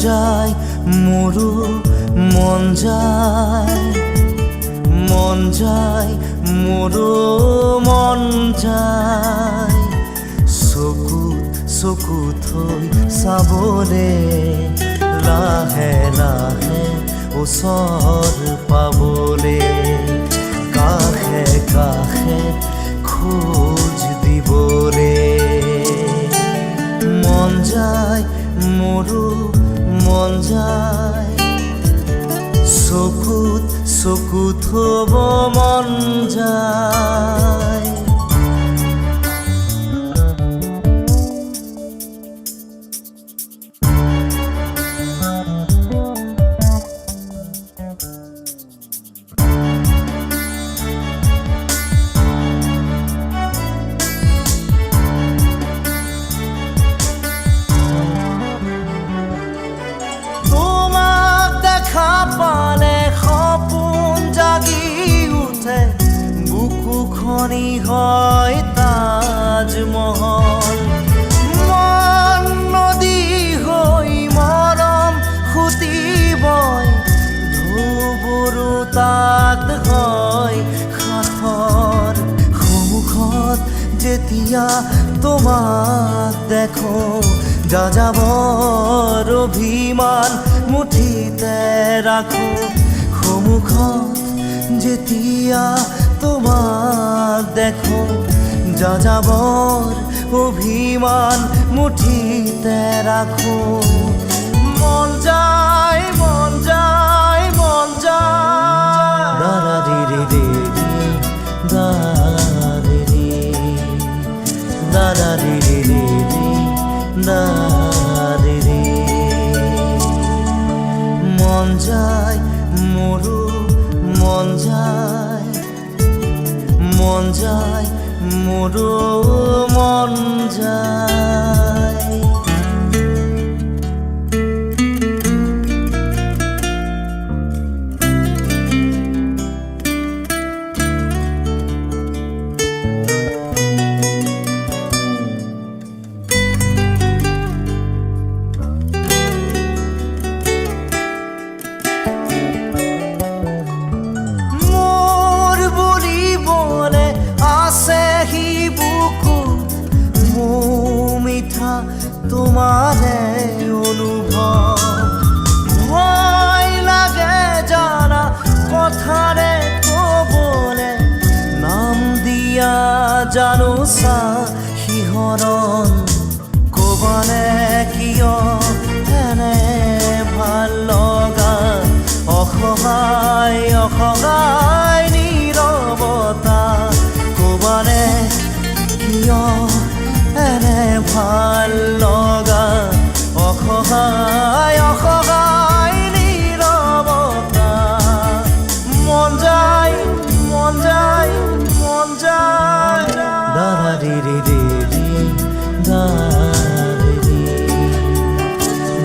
যায় মোৰো মন যায় মোৰো মন যায় চকু থৈ চাবলে লাহে লাহে ওচৰ পাবলে কাষে কাষে খোজ দিবলে মন যায় মোৰো মন যায় চকুত থব মন যায় বুকুখনি হয় তাজমহল মন নদী হৈ মৰম সুতি বয় ঢৌবোৰো তাত হয় সাঁথৰ সন্মুখত যেতিয়া তোমাক দেখো যাযাবৰ অভিমান মুঠিতে ৰাখো সন্মুখত যেতিয়া তোমাক দেখো যাযাবৰ অভিমান মুঠিতে ৰাখো মন যায় মন যায় মন যায় দাৰা ৰি ৰি ৰি দাৰা ৰি দাৰা ৰি ৰি ৰি দাৰা ৰি মন যায় মোৰো মন যায় মোৰো মন যায় তোমাৰে অনুভৱ ভয় লাগে জানা কথাৰে ক'বলে নাম দিয়া জানো চা শিহৰণ ক'বানে কিয় এনে ভাল লগা অসহায় নীৰৱতা ক'বানে কিয় এনে ভাল লগা অসহায় নীৰৱতা মন যায় মন যায় মন যায় দাৰা ৰি ৰি ৰি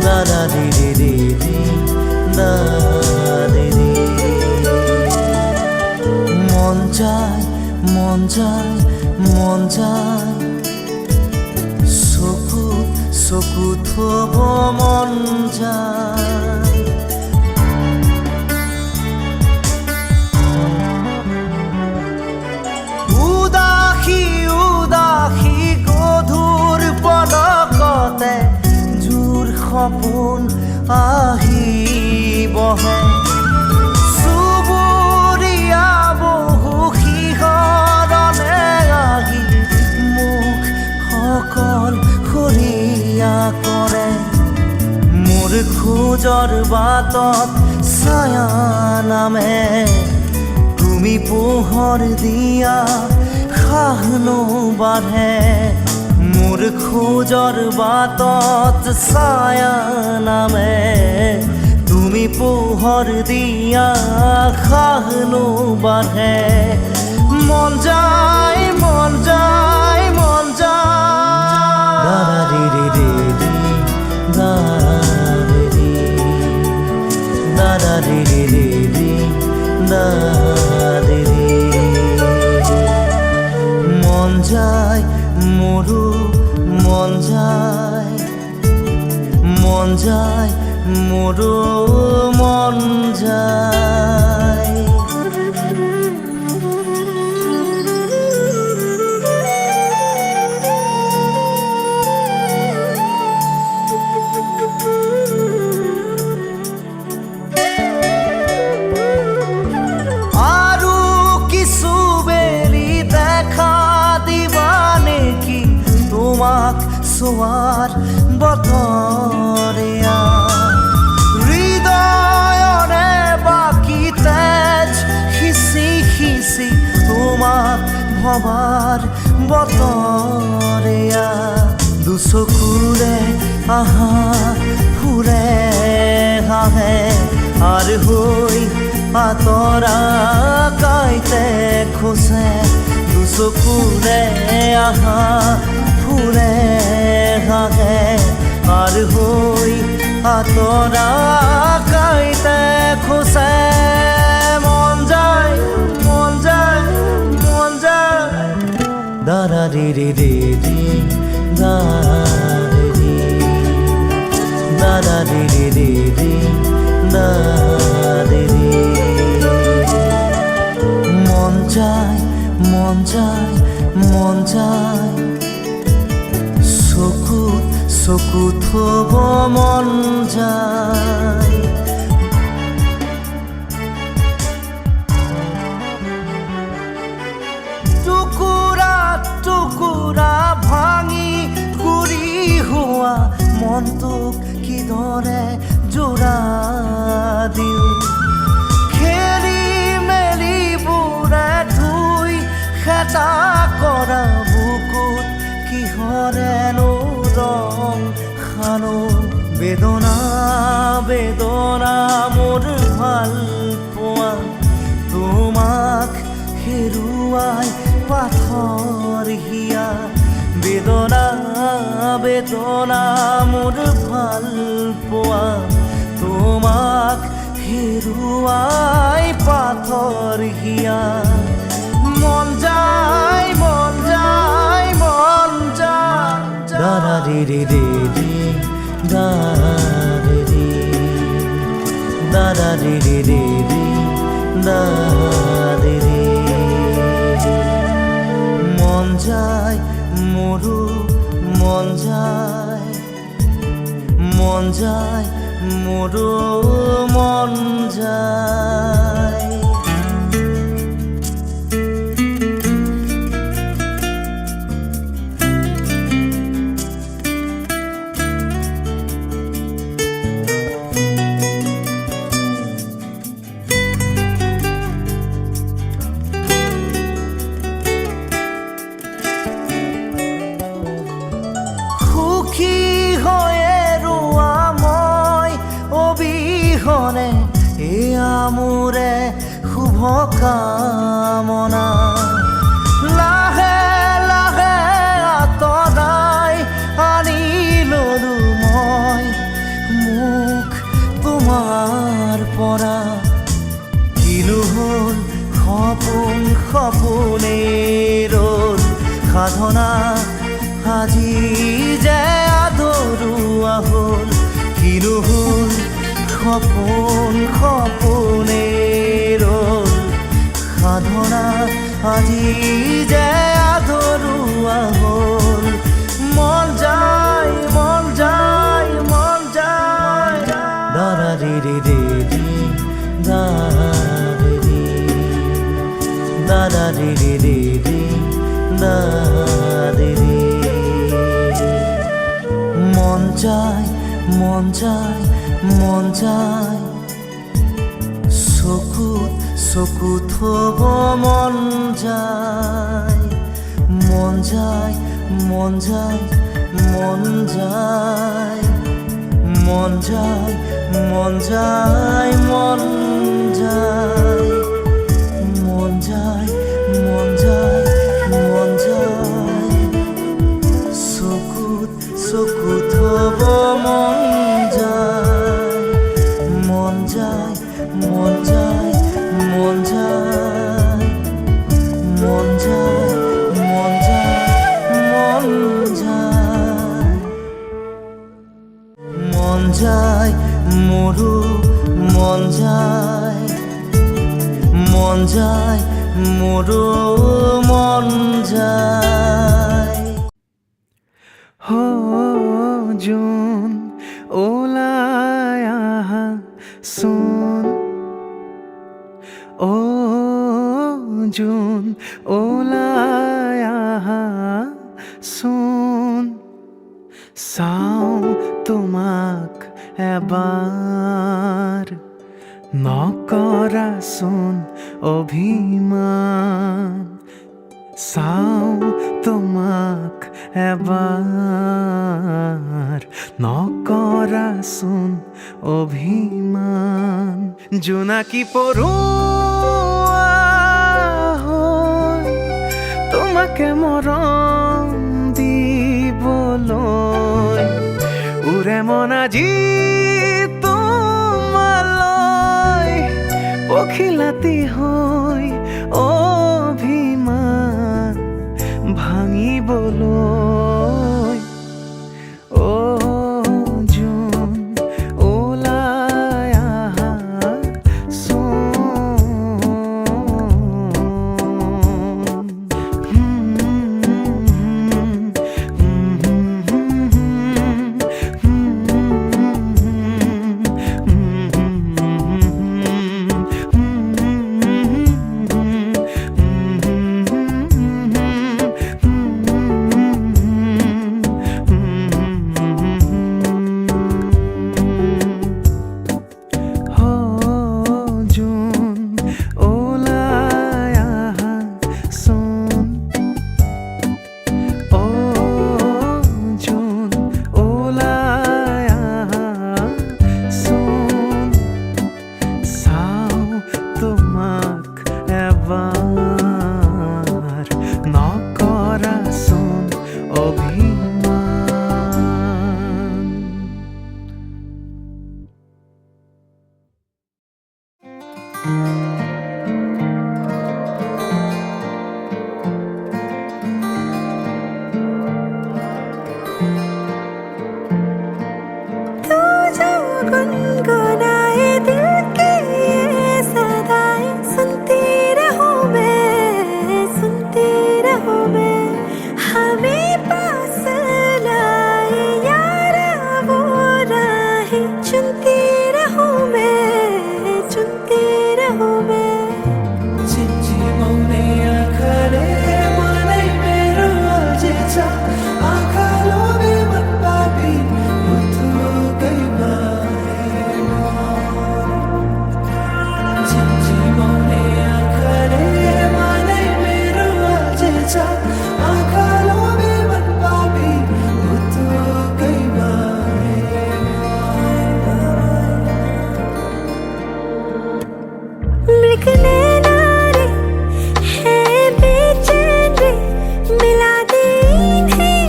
দাৰা ৰি ৰি ৰি দাৰা ৰি মন যায় মন যায় মন যায় চকুত থব মন যায় উদাসী গধুৰ পলকতে জোৰ সপোন আহি বহে চুবুৰীয়া বহু শিহৰণে আহি মুখ সকল খৰিয়া কৰে মোৰ খোজৰ বাটত ছায়া নামে তুমি পোহৰ দিয়া খাহনো বাঢ়ে মোৰ খোজৰ বাটত ছায়া নামে তুমি পোহৰ দিয়া খাহনো বাঢ়ে মন যায় মন যায় মন যায় দাৰা ৰি ৰি ৰি দাৰা ৰি ৰি দাৰা ৰি মন যায় মোৰো মন যায় মোৰো মন যায়। চোৱাৰ বতৰে হৃদয়ৰে বাকী তেজ সিঁচি সিঁচি তোমাক ভবাৰ বতৰে দুচকুৰে আহা ফুৰে হাঁহে আৰু হৈ আঁতৰা কাইতে খোজে দুচকুৰে আহা ফুৰে হাঁহে আৰু হৈ আঁতৰা কাইতে খোজে মন যায় মন যায় মন যায় দাৰা ৰে ৰে ৰে ৰে দাৰা ৰে দাৰা ৰে ৰে ৰে ৰে দাৰা ৰে মন যায় মন যায় মন যায় চকুত থব মন যায় টুকুৰা টুকুৰা ভাঙি গুৰি হোৱা মনটোক কিদৰে জোৰা দিওঁ খেলি মেলি বুঢ়া ধুই খেতা কৰা বুকুত কিহৰেনো ৰং খানো বেদনা বেদনা মোৰ ভাল পোৱা তোমাক হেৰুৱাই পাথৰ হিয়া বেদনা বেদনা মোৰ ভাল পোৱা তোমাক হেৰুৱাই পাথৰ হিয়া মন যায় মন যায় মন যায় দাৰা ৰে ৰে ৰে ৰে দাৰা ৰে ৰে দাৰা ৰে রে রে রে দারে রে মন যায় মোরু মন যায় মন যায় মোরু মন যায় মোরে শুভ কামনা লাহে লাহে আঁতৰাই আনি ললো মই মুখ তোমাৰ পৰা কিনো হ'ল সপোন সপোনে ৰ'ল সাধনা আজি যে আদৰুৱা হ'ল কিনো হ'ল সপোন সপোনে ৰ'ল সাধনা আজি যে আদৰুৱা হ'ল মন যায় মন যায় মন যায় দাৰা ৰে ৰে ৰে ৰে দাৰা ৰে দাৰা ৰে ৰে ৰে ৰে দাৰা ৰে মন যায় মন যায় মন যায় চকুত থব মন যায় মন যায় মন যায় মন যায় মন যায় মন যায় মন যায় মন যায় মন যায় মন যায় চকুত থব মন যায় মন যায় মন যায় মন যায় মন যায় মন যায় মন যায় মন যায় চাও তোমাক এবাৰ নকৰাচোন অভিমান চাও তোমাক এবাৰ নকৰাচোন অভিমান জোনাকী পৰুৱা হৈ তোমাকে মৰম দিবলৈ উৰে মন আজি তোমালৈ পখিলাতি হৈ অভিমান ভাঙিবলৈ অ জোন ওলাই আহা নকৰাচোন অভিমান तू जो गुनगुनाए दिल की ये सदाएं सुनती रहूं मैं हमें पास लाए यार वो राहें चुनती रहूं मैं चिंची मौने आखरे मनै मेरो अल्झेछ आँखालो मन पापी मुथुकै बारेमा चिंची मौने आखरे मनै मेरो अल्झेछ आँखालो मन पापी मुथुकै मृगने नारे हैं बेचैन रे मिला दे इन्हें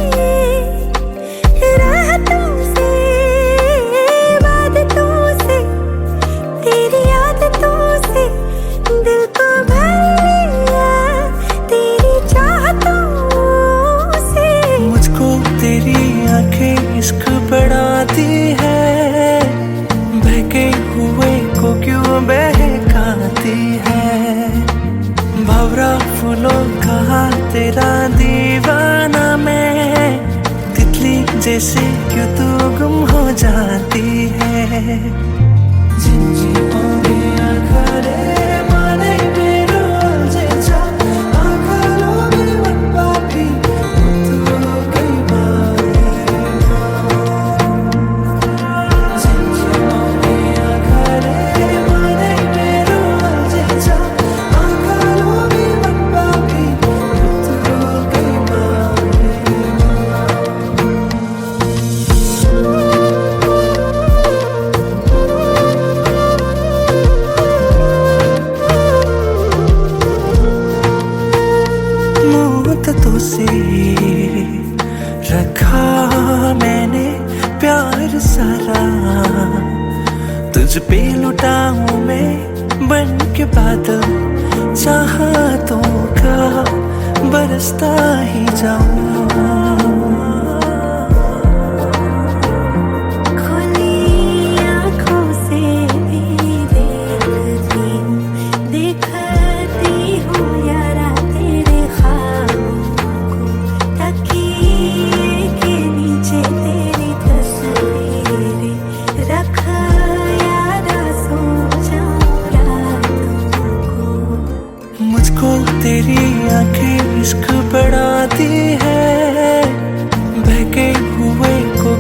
राहतों से वादतों से तेरी आदतों से दिल को भर लिया तेरी चाहतों से मुझको तेरी आंखें इश्क बढ़ाती है बहके हुए को क्यों बहकाती है भंवरा फूलों का तेरा दीवाना मैं तितली जैसे क्यों तू गुम हो जाती है जिंजी मोरे आखरे मनै मेरो अल्झेछ आँखालो मन पापी मुथुकै बारेमा जिंजी मोरे आखरे मनै मेरो अल्झेछ आँखालो मन पापी मुथुकै मुद्दतों से रखा मैंने प्यार सारा तुझ पे लुटाऊं मैं बन के बादल चाहतों का बरसता ही जाऊं खुली आँखों से भी देखती हूँ यारा तेरे ख्वाबों को तकिए के नीचे तेरी तस्वीरें रख यारा सो जाऊं रातों को मुझको तेरी आंखें इश्क बढ़ाती है बहके हुए को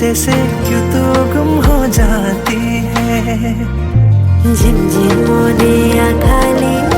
वजह से क्यों तू गुम हो जाती है। झिमझिमों ने आँखां ली